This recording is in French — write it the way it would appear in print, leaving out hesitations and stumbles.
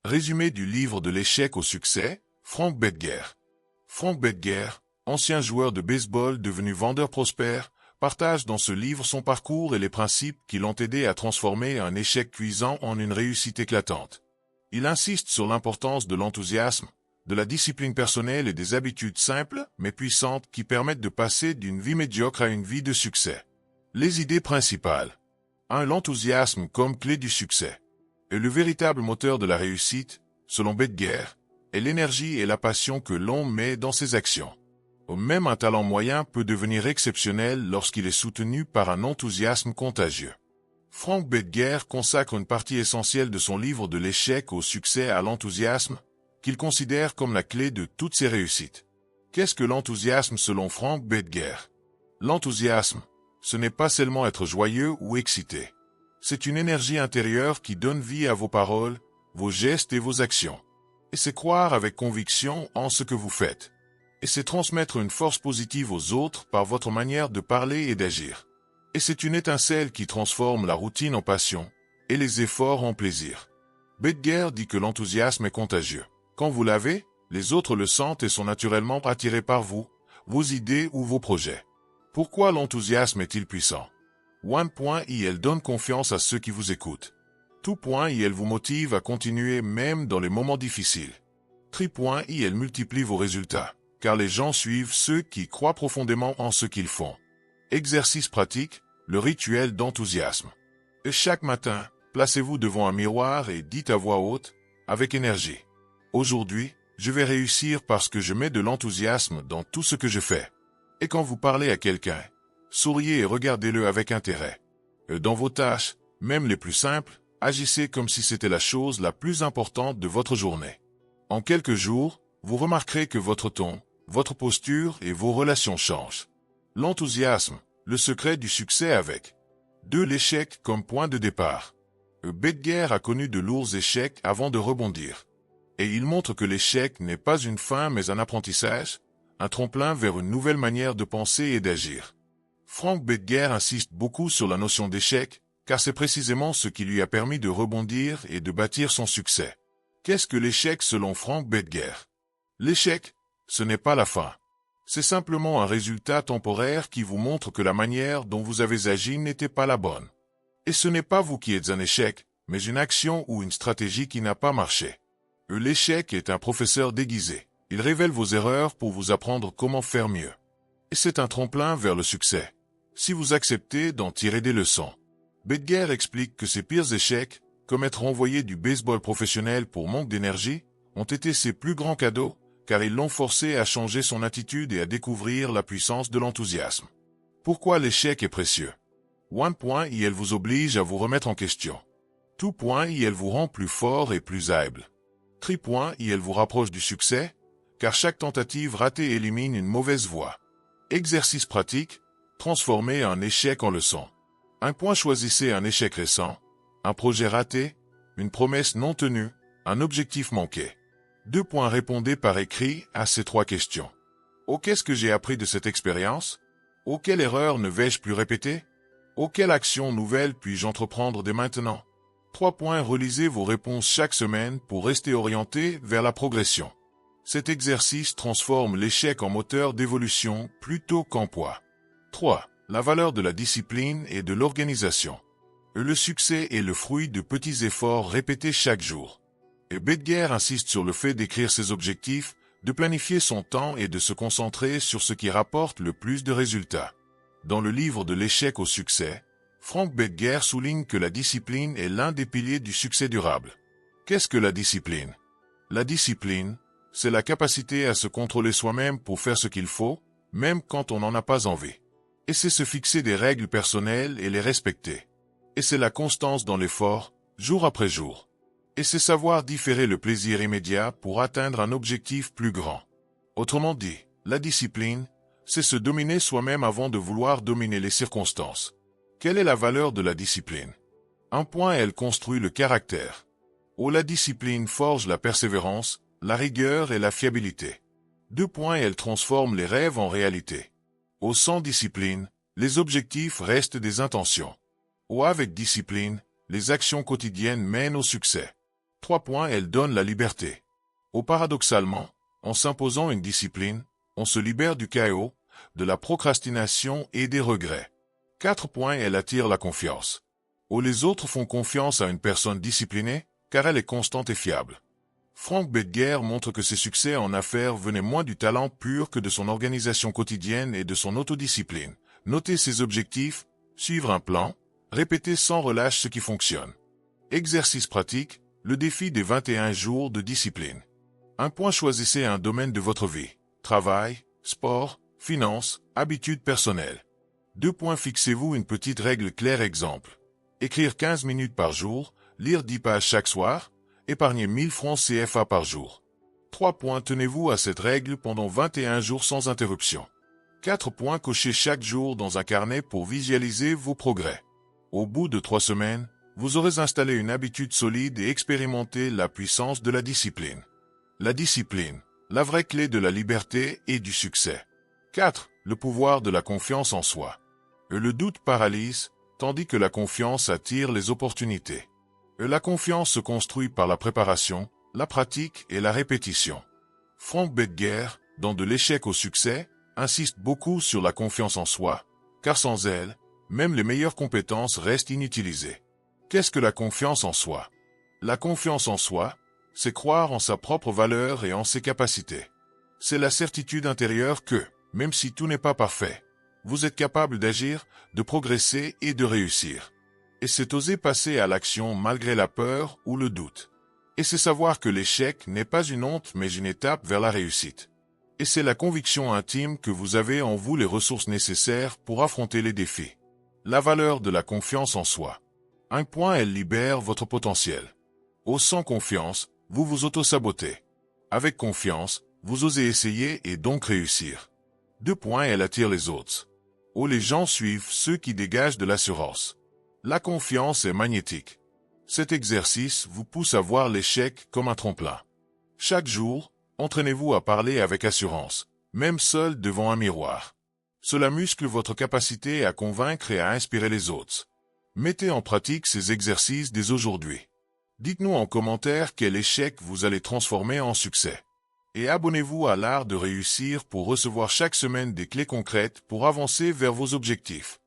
Résumé du livre de l'échec au succès, Frank Bettger. Frank Bettger, ancien joueur de baseball devenu vendeur prospère, partage dans ce livre son parcours et les principes qui l'ont aidé à transformer un échec cuisant en une réussite éclatante. Il insiste sur l'importance de l'enthousiasme, de la discipline personnelle et des habitudes simples mais puissantes qui permettent de passer d'une vie médiocre à une vie de succès. Les idées principales. 1. L'enthousiasme comme clé du succès. Et le véritable moteur de la réussite, selon Bettger, est l'énergie et la passion que l'on met dans ses actions. Même un talent moyen peut devenir exceptionnel lorsqu'il est soutenu par un enthousiasme contagieux. Frank Bettger consacre une partie essentielle de son livre de l'échec au succès à l'enthousiasme, qu'il considère comme la clé de toutes ses réussites. Qu'est-ce que l'enthousiasme selon Frank Bettger? L'enthousiasme, ce n'est pas seulement être joyeux ou excité. C'est une énergie intérieure qui donne vie à vos paroles, vos gestes et vos actions. Et c'est croire avec conviction en ce que vous faites. Et c'est transmettre une force positive aux autres par votre manière de parler et d'agir. Et c'est une étincelle qui transforme la routine en passion et les efforts en plaisir. Bettger dit que l'enthousiasme est contagieux. Quand vous l'avez, les autres le sentent et sont naturellement attirés par vous, vos idées ou vos projets. Pourquoi l'enthousiasme est-il puissant? 1. Elle donne confiance à ceux qui vous écoutent. 2. Elle vous motive à continuer même dans les moments difficiles. 3. Elle multiplie vos résultats, car les gens suivent ceux qui croient profondément en ce qu'ils font. Exercice pratique, le rituel d'enthousiasme. Et chaque matin, placez-vous devant un miroir et dites à voix haute, avec énergie. Aujourd'hui, je vais réussir parce que je mets de l'enthousiasme dans tout ce que je fais. Et quand vous parlez à quelqu'un, souriez et regardez-le avec intérêt. Dans vos tâches, même les plus simples, agissez comme si c'était la chose la plus importante de votre journée. En quelques jours, vous remarquerez que votre ton, votre posture et vos relations changent. L'enthousiasme, le secret du succès avec 2. L'échec comme point de départ. Bettger a connu de lourds échecs avant de rebondir. Et il montre que l'échec n'est pas une fin mais un apprentissage, un tremplin vers une nouvelle manière de penser et d'agir. Frank Bettger insiste beaucoup sur la notion d'échec, car c'est précisément ce qui lui a permis de rebondir et de bâtir son succès. Qu'est-ce que l'échec selon Frank Bettger? L'échec, ce n'est pas la fin. C'est simplement un résultat temporaire qui vous montre que la manière dont vous avez agi n'était pas la bonne. Et ce n'est pas vous qui êtes un échec, mais une action ou une stratégie qui n'a pas marché. L'échec est un professeur déguisé. Il révèle vos erreurs pour vous apprendre comment faire mieux. Et c'est un tremplin vers le succès, si vous acceptez d'en tirer des leçons. Bettger explique que ses pires échecs, comme être renvoyé du baseball professionnel pour manque d'énergie, ont été ses plus grands cadeaux, car ils l'ont forcé à changer son attitude et à découvrir la puissance de l'enthousiasme. Pourquoi l'échec est précieux? 1. Elle vous oblige à vous remettre en question. 2. Elle vous rend plus fort et plus humble. 3. Elle vous rapproche du succès, car chaque tentative ratée élimine une mauvaise voie. Exercice pratique, transformez un échec en leçon. 1. Choisissez un échec récent, un projet raté, une promesse non tenue, un objectif manqué. 2. Répondez par écrit à ces 3 questions. Qu'est-ce que j'ai appris de cette expérience? Quelle erreur ne vais-je plus répéter? Quelle action nouvelle puis-je entreprendre dès maintenant? 3. Relisez vos réponses chaque semaine pour rester orienté vers la progression. Cet exercice transforme l'échec en moteur d'évolution plutôt qu'en poids. 3. La valeur de la discipline et de l'organisation. Le succès est le fruit de petits efforts répétés chaque jour. Et Bettger insiste sur le fait d'écrire ses objectifs, de planifier son temps et de se concentrer sur ce qui rapporte le plus de résultats. Dans le livre de l'échec au succès, Frank Bettger souligne que la discipline est l'un des piliers du succès durable. Qu'est-ce que la discipline? La discipline, c'est la capacité à se contrôler soi-même pour faire ce qu'il faut, même quand on n'en a pas envie. Et c'est se fixer des règles personnelles et les respecter. Et c'est la constance dans l'effort, jour après jour. Et c'est savoir différer le plaisir immédiat pour atteindre un objectif plus grand. Autrement dit, la discipline, c'est se dominer soi-même avant de vouloir dominer les circonstances. Quelle est la valeur de la discipline? 1. Elle construit le caractère. La discipline forge la persévérance, la rigueur et la fiabilité. 2. Elle transforme les rêves en réalité. Sans discipline, les objectifs restent des intentions. Avec discipline, les actions quotidiennes mènent au succès. 3 points, elle donne la liberté. Paradoxalement, en s'imposant une discipline, on se libère du chaos, de la procrastination et des regrets. 4 points, elle attire la confiance. Les autres font confiance à une personne disciplinée, car elle est constante et fiable. Frank Bettger montre que ses succès en affaires venaient moins du talent pur que de son organisation quotidienne et de son autodiscipline. Noter ses objectifs, suivre un plan, répéter sans relâche ce qui fonctionne. Exercice pratique, le défi des 21 jours de discipline. 1 point, choisissez un domaine de votre vie. Travail, sport, finances, habitudes personnelles. 2 points, fixez-vous une petite règle claire. Exemple. Écrire 15 minutes par jour, lire 10 pages chaque soir, épargner 1000 francs CFA par jour. 3 points, tenez-vous à cette règle pendant 21 jours sans interruption. 4 points, cochez chaque jour dans un carnet pour visualiser vos progrès. Au bout de 3 semaines, vous aurez installé une habitude solide et expérimenté la puissance de la discipline. La discipline, la vraie clé de la liberté et du succès. 4. Le pouvoir de la confiance en soi. Le doute paralyse, tandis que la confiance attire les opportunités. La confiance se construit par la préparation, la pratique et la répétition. Frank Bettger, dans De l'échec au succès, insiste beaucoup sur la confiance en soi, car sans elle, même les meilleures compétences restent inutilisées. Qu'est-ce que la confiance en soi? La confiance en soi, c'est croire en sa propre valeur et en ses capacités. C'est la certitude intérieure que, même si tout n'est pas parfait, vous êtes capable d'agir, de progresser et de réussir. Et c'est oser passer à l'action malgré la peur ou le doute. Et c'est savoir que l'échec n'est pas une honte mais une étape vers la réussite. Et c'est la conviction intime que vous avez en vous les ressources nécessaires pour affronter les défis. La valeur de la confiance en soi. 1 point, elle libère votre potentiel. Sans confiance, vous vous auto-sabotez. Avec confiance, vous osez essayer et donc réussir. 2 points, elle attire les autres. Les gens suivent ceux qui dégagent de l'assurance. La confiance est magnétique. Cet exercice vous pousse à voir l'échec comme un tremplin. Chaque jour, entraînez-vous à parler avec assurance, même seul devant un miroir. Cela muscle votre capacité à convaincre et à inspirer les autres. Mettez en pratique ces exercices dès aujourd'hui. Dites-nous en commentaire quel échec vous allez transformer en succès. Et abonnez-vous à l'art de réussir pour recevoir chaque semaine des clés concrètes pour avancer vers vos objectifs.